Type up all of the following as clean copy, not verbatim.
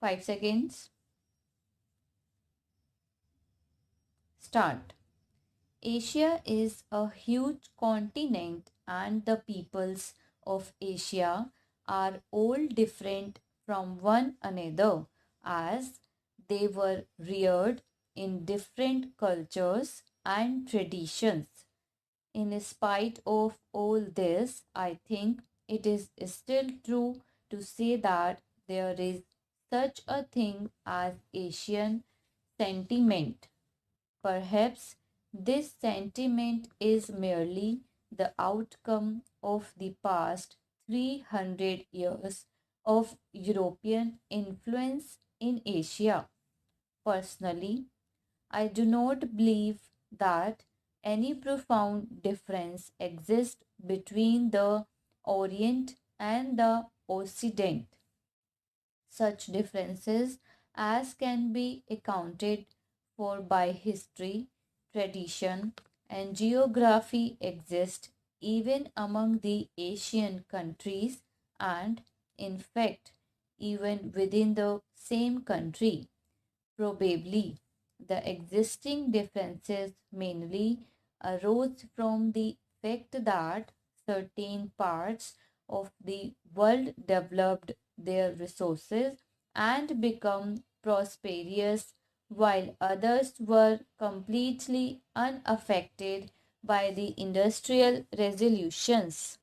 5 seconds. Start. Asia is a huge continent, and the peoples of Asia are all different from one another as they were reared in different cultures and traditions. In spite of all this, I think it is still true to say that there is such a thing as Asian sentiment. Perhaps this sentiment is merely the outcome of the past 300 years of European influence in Asia. Personally, I do not believe that any profound difference exists between the Orient and the Occident. Such differences as can be accounted for by history, tradition, and geography exist even among the Asian countries and, in fact, even within the same country. Probably, the existing differences mainly arose from the fact that certain parts of the world developed their resources and become prosperous while others were completely unaffected by the industrial revolutions.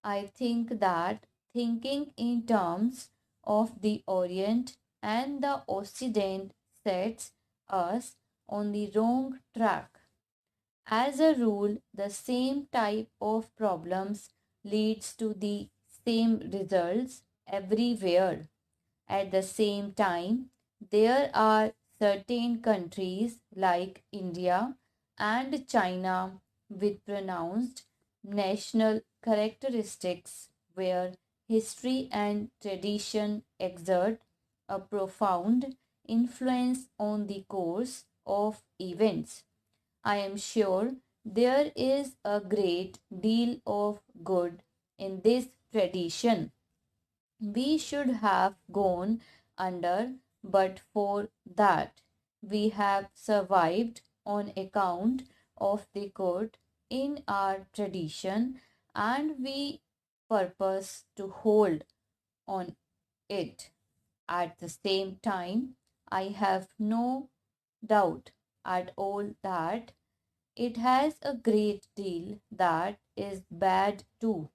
I think that thinking in terms of the Orient and the Occident sets us on the wrong track. As a rule, the same type of problems leads to the same results everywhere. At the same time, there are certain countries like India and China with pronounced national characteristics where history and tradition exert a profound influence on the course of events. I am sure there is a great deal of good in this tradition. We should have gone under, but for that we have survived on account of the good in our tradition, and we purpose to hold on it. At the same time, I have no doubt at all that it has a great deal that is bad too.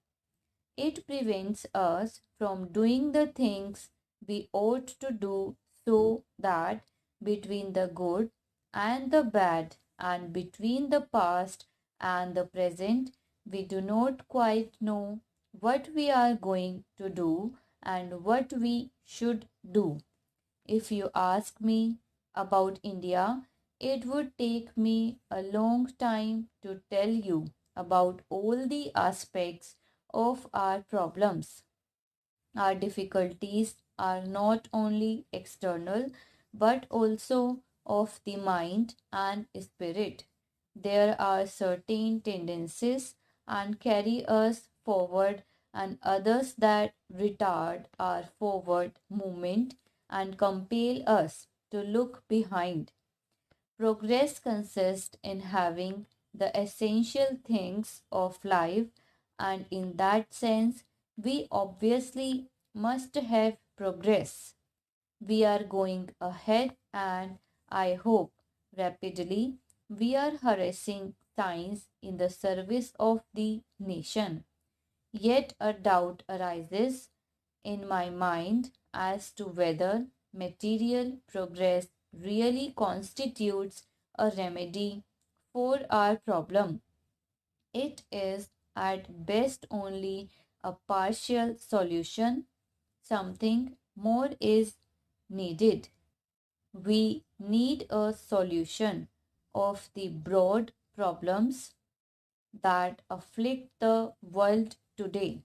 It prevents us from doing the things we ought to do, so that between the good and the bad, and between the past and the present, we do not quite know what we are going to do and what we should do. If you ask me about India, it would take me a long time to tell you about all the aspects of our problems. Our difficulties are not only external but also of the mind and spirit. There are certain tendencies and carry us forward, and others that retard our forward movement and compel us to look behind. Progress consists in having the essential things of life, and in that sense, we obviously must have progress. We are going ahead, and I hope rapidly. We are harassing science in the service of the nation. Yet a doubt arises in my mind as to whether material progress really constitutes a remedy for our problem. It is at best only a partial solution. Something more is needed. We need a solution of the broad problems that afflict the world today.